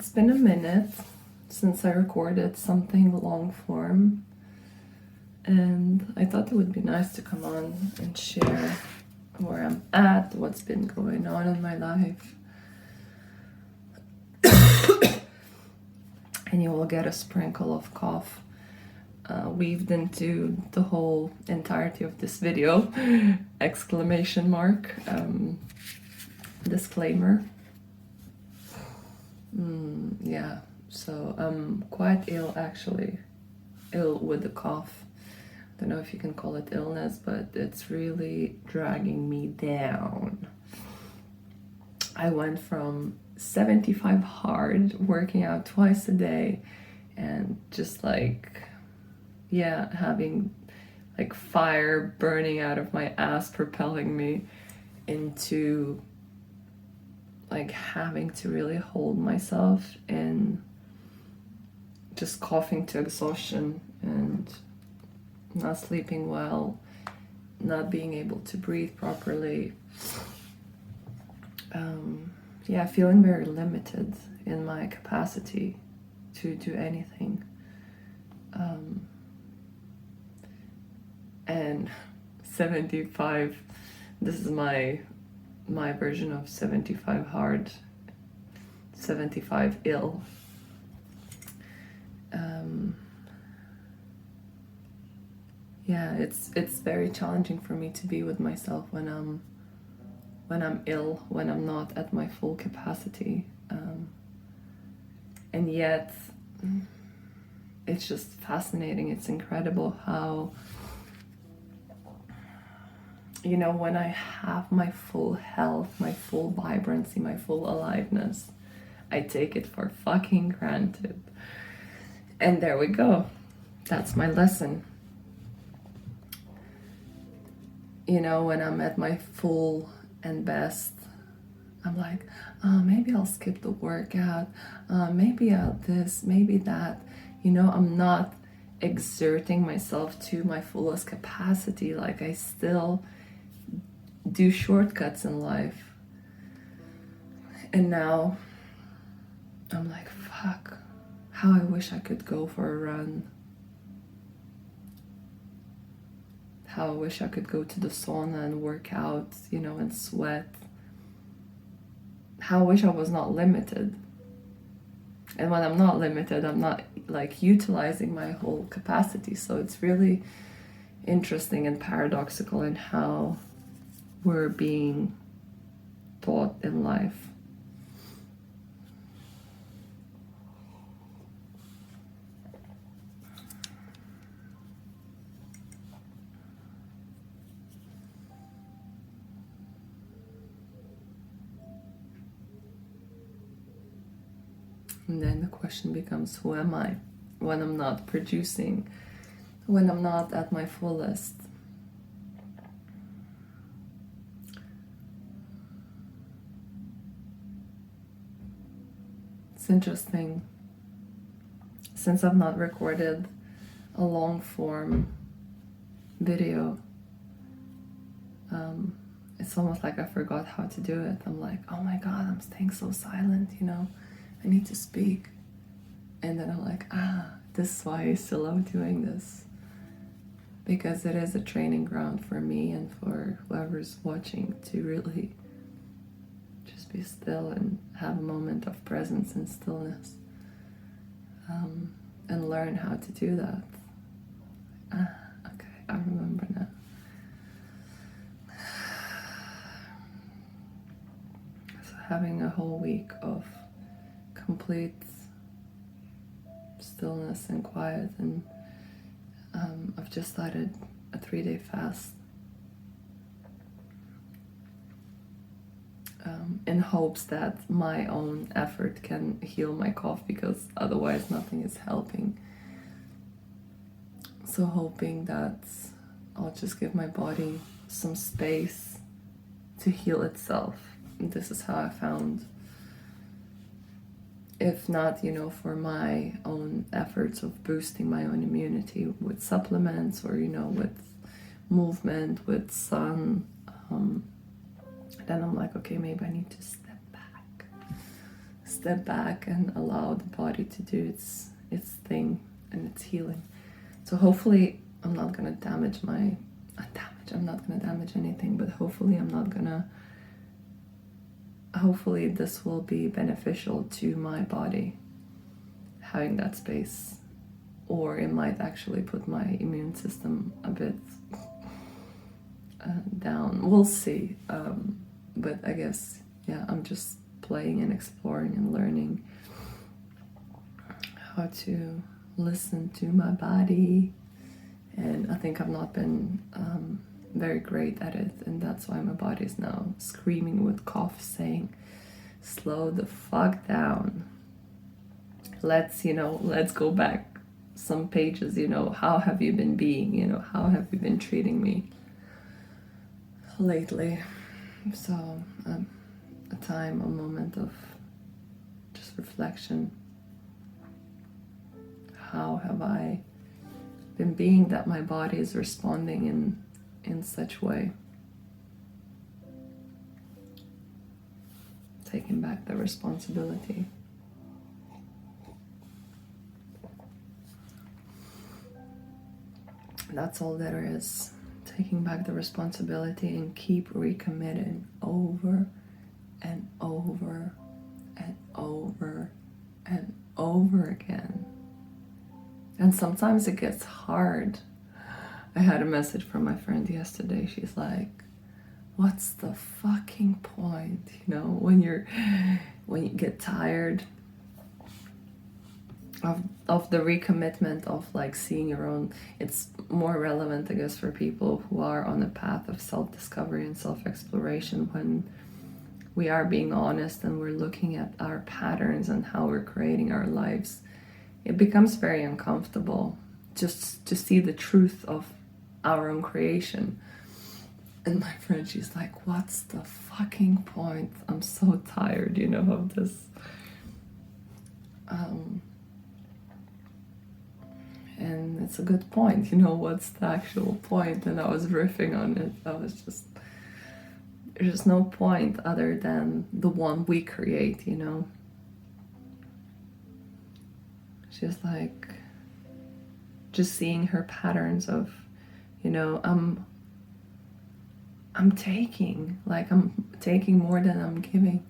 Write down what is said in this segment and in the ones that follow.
It's been a minute since I recorded something long form, and I thought it would be nice to come on and share where I'm at, what's been going on in my life. And you will get a sprinkle of cough weaved into the whole entirety of this video. Exclamation mark. Disclaimer. Yeah, so I'm quite ill actually. Ill with the cough. Don't know if you can call it illness, but it's really dragging me down. I went from 75 hard, working out twice a day, and just having like fire burning out of my ass, propelling me into like having to really hold myself and just coughing to exhaustion and not sleeping well, not being able to breathe properly. Feeling very limited in my capacity to do anything. And 75, this is my version of 75 hard, 75 ill. It's very challenging for me to be with myself when I'm ill, when I'm not at my full capacity, and yet it's just fascinating. It's incredible how, when I have my full health, my full vibrancy, my full aliveness, I take it for fucking granted. And there we go. That's my lesson. When I'm at my full and best, I'm like, maybe I'll skip the workout. Maybe I'll this, maybe that. I'm not exerting myself to my fullest capacity. Like I still do shortcuts in life. And now I'm like, fuck, how I wish I could go for a run. How I wish I could go to the sauna and work out, and sweat. How I wish I was not limited. And when I'm not limited, I'm not utilizing my whole capacity. So it's really interesting and paradoxical in how we're being taught in life. And then the question becomes, who am I when I'm not producing, when I'm not at my fullest? It's interesting. Since I've not recorded a long form video, it's almost like I forgot how to do it. I'm like, oh my God, I'm staying so silent, I need to speak. And then I'm like, this is why I still love doing this. Because it is a training ground for me and for whoever's watching to really just be still and have a moment of presence and stillness. And learn how to do that. Okay, I remember now. So having a whole week of complete stillness and quiet, and I've just started a 3-day fast in hopes that my own effort can heal my cough, because otherwise nothing is helping. So hoping that I'll just give my body some space to heal itself. And this is how I found. If not, for my own efforts of boosting my own immunity with supplements or, with movement, with sun, then I'm like, okay, maybe I need to step step back and allow the body to do its thing and its healing. So hopefully I'm not gonna damage my I'm not gonna damage anything, but hopefully hopefully this will be beneficial to my body, having that space, or it might actually put my immune system a bit down. We'll see. But I guess, yeah, I'm just playing and exploring and learning how to listen to my body. And I think I've not been very great at it, and that's why my body is now screaming with cough, saying, slow the fuck down. Let's go back some pages, how have you been being, how have you been treating me lately? So a moment of just reflection. How have I been being that my body is responding in such way? Taking back the responsibility. That's all there is. Taking back the responsibility and keep recommitting over and over and over and over again. And sometimes it gets hard. I had a message from my friend yesterday. She's like, what's the fucking point? When you get tired of the recommitment of like seeing your own. It's more relevant, I guess, for people who are on a path of self-discovery and self-exploration, when we are being honest and we're looking at our patterns and how we're creating our lives. It becomes very uncomfortable just to see the truth of our own creation. And my friend, she's like, what's the fucking point? I'm so tired, of this. And it's a good point, what's the actual point? And I was riffing on it. There's no point other than the one we create, She's like, just seeing her patterns of, I'm taking more than I'm giving.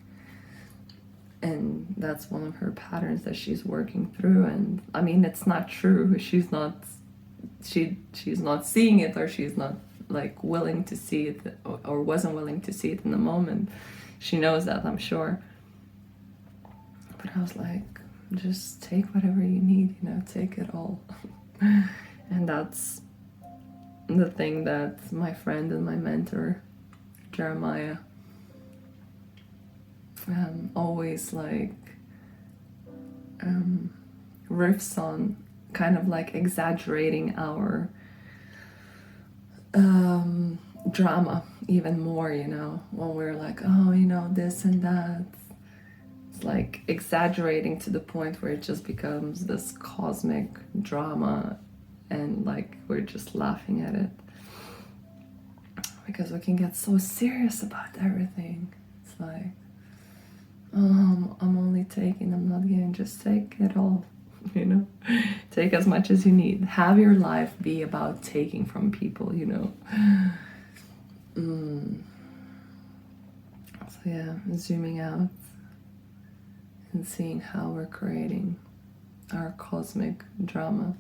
And that's one of her patterns that she's working through. And I mean, it's not true. She's not seeing it, or she's not like willing to see it, or wasn't willing to see it in the moment. She knows that, I'm sure. But I was like, just take whatever you need, take it all. And that's the thing that my friend and my mentor, Jeremiah, always riffs on, kind of like exaggerating our drama even more, when we're like, oh, this and that. It's like exaggerating to the point where it just becomes this cosmic drama, and like we're just laughing at it because we can get so serious about everything. It's like, I'm only taking, I'm not giving. Just take it all, take as much as you need. Have your life be about taking from people, So yeah, zooming out and seeing how we're creating our cosmic drama.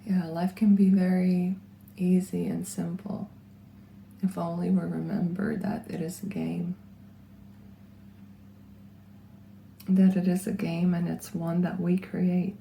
Yeah, life can be very easy and simple if only we remember that it is a game. That it is a game, and it's one that we create.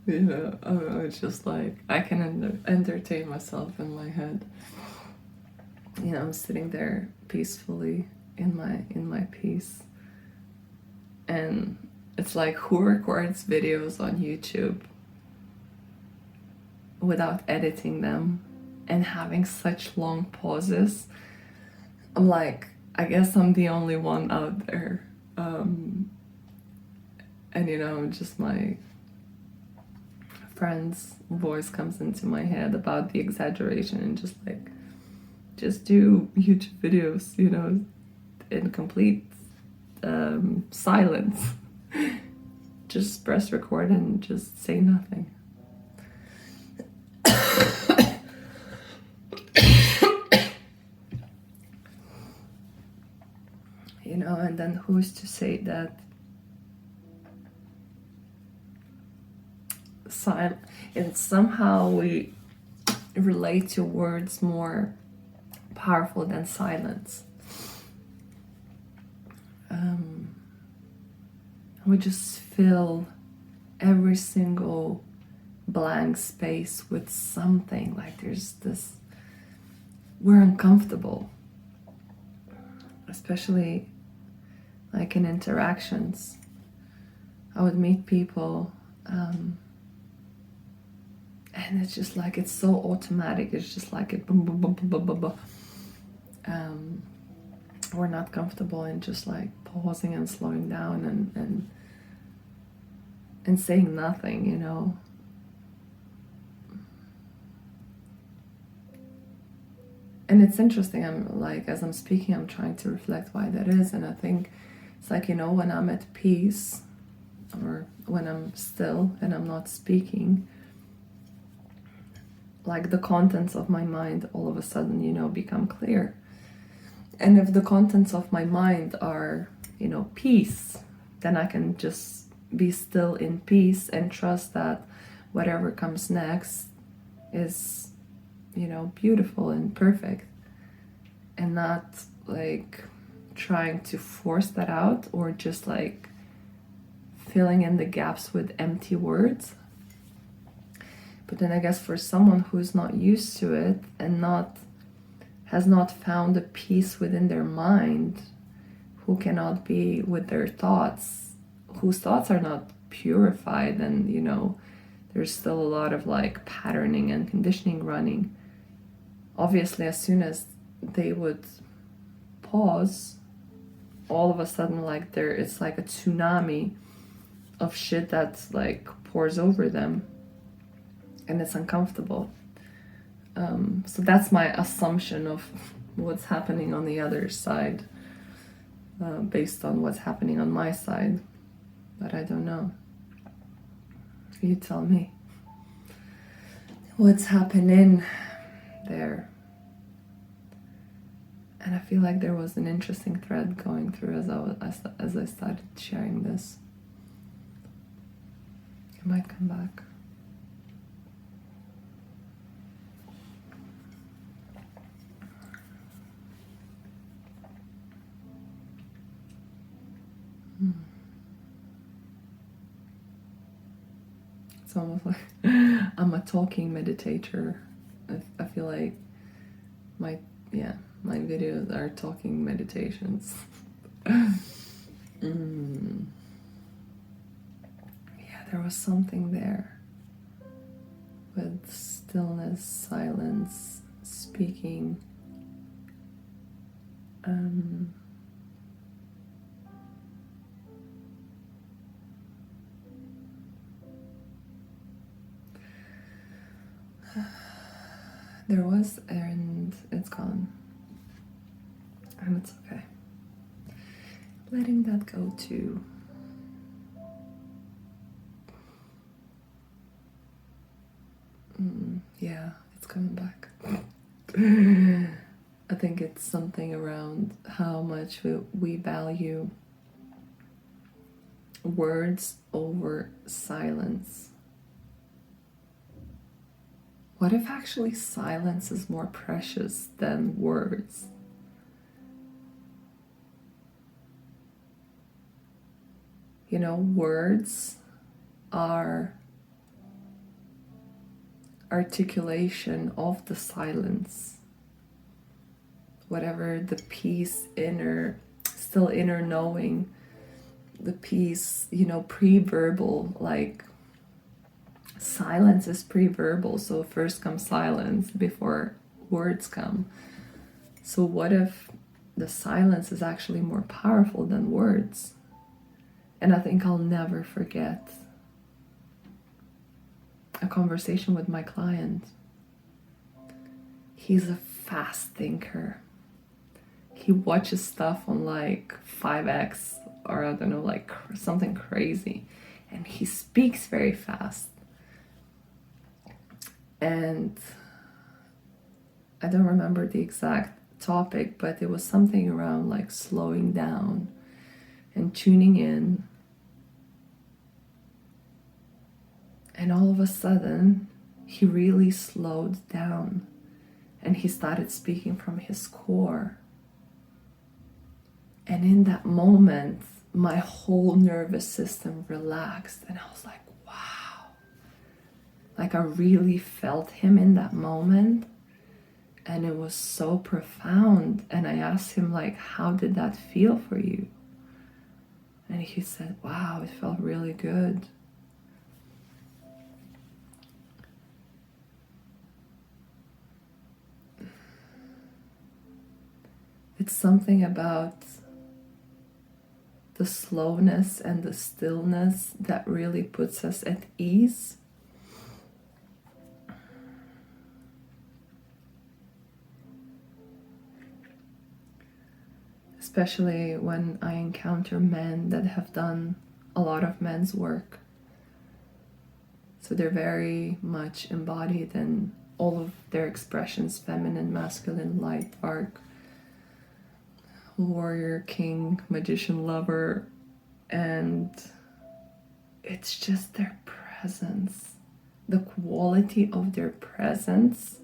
You know, it's just like I can entertain myself in my head. You know, I'm sitting there peacefully in my peace, and it's like, who records videos on YouTube without editing them and having such long pauses? I'm like, I guess I'm the only one out there. And you know, just my friend's voice comes into my head about the exaggeration, and just like, just do YouTube videos, you know, in complete silence. Just press record and just say nothing. You know, and then who's to say that and somehow we relate to words more powerful than silence. We just fill every single blank space with something. Like there's this, we're uncomfortable, especially like in interactions. I would meet people, and it's just like, it's so automatic. It's just like it boom, boom, boom, boom, boom, boom, boom. We're not comfortable in just like pausing and slowing down and saying nothing, you know. And it's interesting, I'm like, as I'm speaking, I'm trying to reflect why that is. And I think it's like, you know, when I'm at peace, or when I'm still and I'm not speaking, like the contents of my mind all of a sudden, you know, become clear. And if the contents of my mind are, you know, peace, then I can just be still in peace and trust that whatever comes next is, you know, beautiful and perfect, and not like trying to force that out, or just like filling in the gaps with empty words. But then I guess for someone who's not used to it and has not found a peace within their mind, who cannot be with their thoughts, whose thoughts are not purified, and you know, there's still a lot of like patterning and conditioning running. Obviously, as soon as they would pause, all of a sudden, like it's like a tsunami of shit that's like pours over them, and it's uncomfortable. So that's my assumption of what's happening on the other side, based on what's happening on my side. But I don't know. You tell me. What's happening there? And I feel like there was an interesting thread going through as I started sharing this. It might come back. It's almost like I'm a talking meditator. I feel like my videos are talking meditations. Yeah, there was something there with stillness, silence, speaking. There was, and it's gone. And it's okay. Letting that go too. Yeah, it's coming back. I think it's something around how much we value words over silence. What if actually silence is more precious than words? You know, words are articulation of the silence, whatever the peace inner, still inner knowing, the peace, pre-verbal, like silence is pre-verbal, so first comes silence before words come. So what if the silence is actually more powerful than words? And I think I'll never forget a conversation with my client. He's a fast thinker. He watches stuff on like 5x or I don't know, like something crazy. And he speaks very fast. And I don't remember the exact topic, but it was something around like slowing down and tuning in. And all of a sudden, he really slowed down and he started speaking from his core. And in that moment, my whole nervous system relaxed and I was like, wow. Like I really felt him in that moment. And it was so profound. And I asked him, like, how did that feel for you? And he said, wow, it felt really good. It's something about the slowness and the stillness that really puts us at ease. Especially when I encounter men that have done a lot of men's work. So they're very much embodied in all of their expressions, feminine, masculine, light, dark, warrior, king, magician, lover. And it's just their presence. The quality of their presence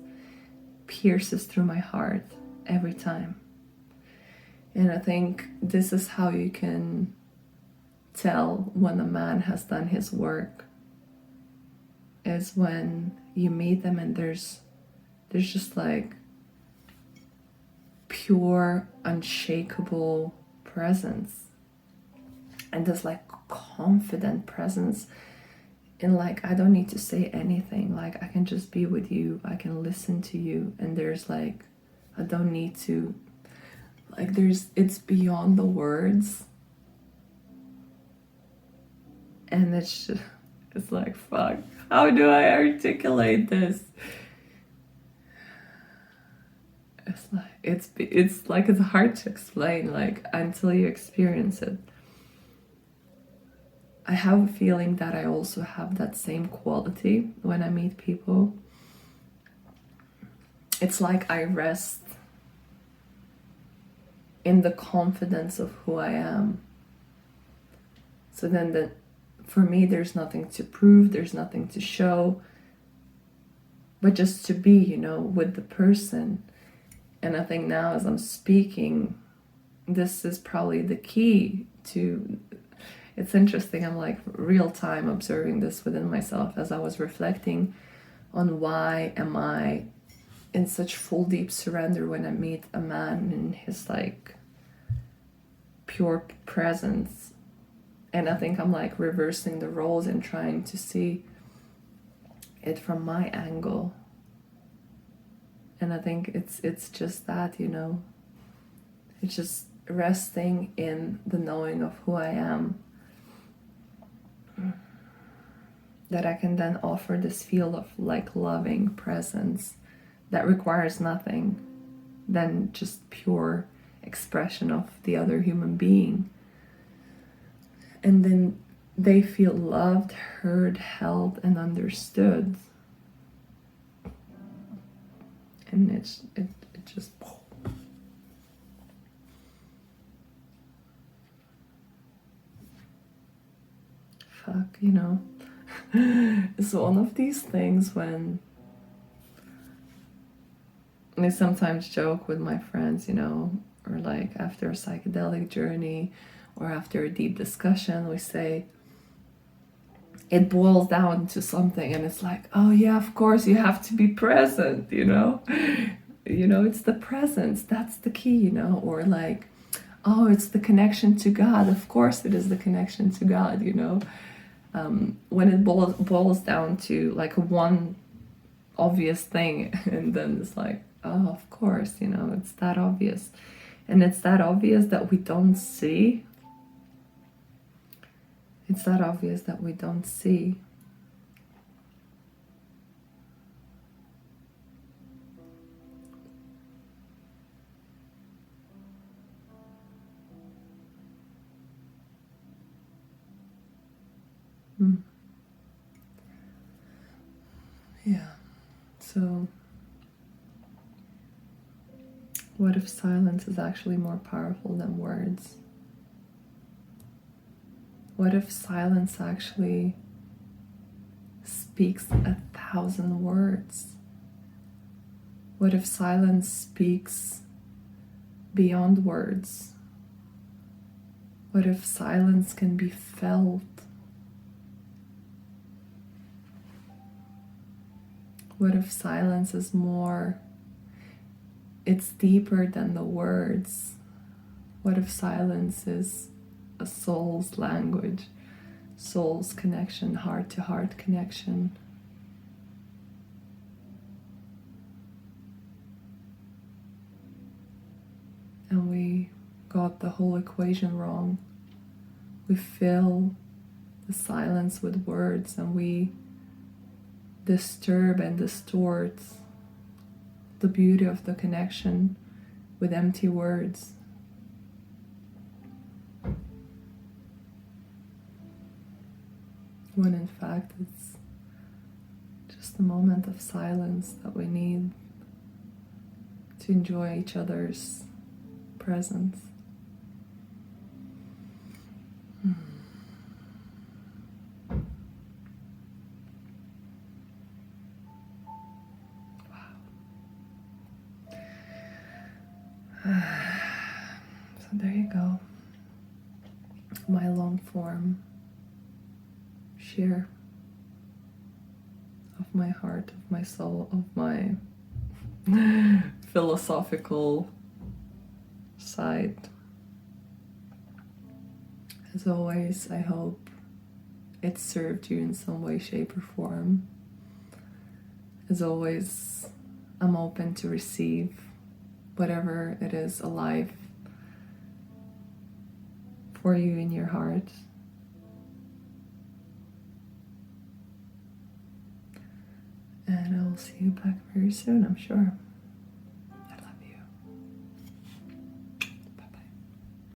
pierces through my heart every time. And I think this is how you can tell when a man has done his work, is when you meet them and there's just like pure, unshakable presence. And this like confident presence in like, I don't need to say anything. Like I can just be with you. I can listen to you. And there's like, I don't need to, like it's beyond the words. And it's like, fuck, how do I articulate this? It's like it's hard to explain, like until you experience it. I have a feeling that I also have that same quality when I meet people. It's like I rest in the confidence of who I am. So then for me, there's nothing to prove, there's nothing to show, but just to be, with the person. And I think now as I'm speaking, this is probably the key to, it's interesting, I'm like real time observing this within myself as I was reflecting on why am I in such full deep surrender when I meet a man in his like pure presence. And I think I'm like reversing the roles and trying to see it from my angle. And I think it's just that, it's just resting in the knowing of who I am, that I can then offer this feel of like loving presence that requires nothing than just pure expression of the other human being. And then they feel loved, heard, held, and understood. And it just fuck, It's one of these things when I sometimes joke with my friends, or like after a psychedelic journey or after a deep discussion, we say, it boils down to something, and it's like, oh yeah, of course you have to be present, you know. You know, it's the presence, that's the key, you know. Or like, oh, it's the connection to God. Of course it is the connection to God, you know. When it boils down to like one obvious thing, and then it's like, oh, of course, you know, it's that obvious. And it's that obvious that we don't see. It's that obvious that we don't see. Yeah. So, what if silence is actually more powerful than words? What if silence actually speaks 1,000 words? What if silence speaks beyond words? What if silence can be felt? What if silence is more, it's deeper than the words? What if silence is a soul's language, soul's connection, heart to heart connection? And we got the whole equation wrong. We fill the silence with words, and we disturb and distort the beauty of the connection with empty words. When in fact it's just a moment of silence that we need to enjoy each other's presence. So there you go. My long form share of my heart, of my soul, of my philosophical side. As always, I hope it served you in some way, shape, or form. As always, I'm open to receive whatever it is alive for you in your heart. And I will see you back very soon, I'm sure.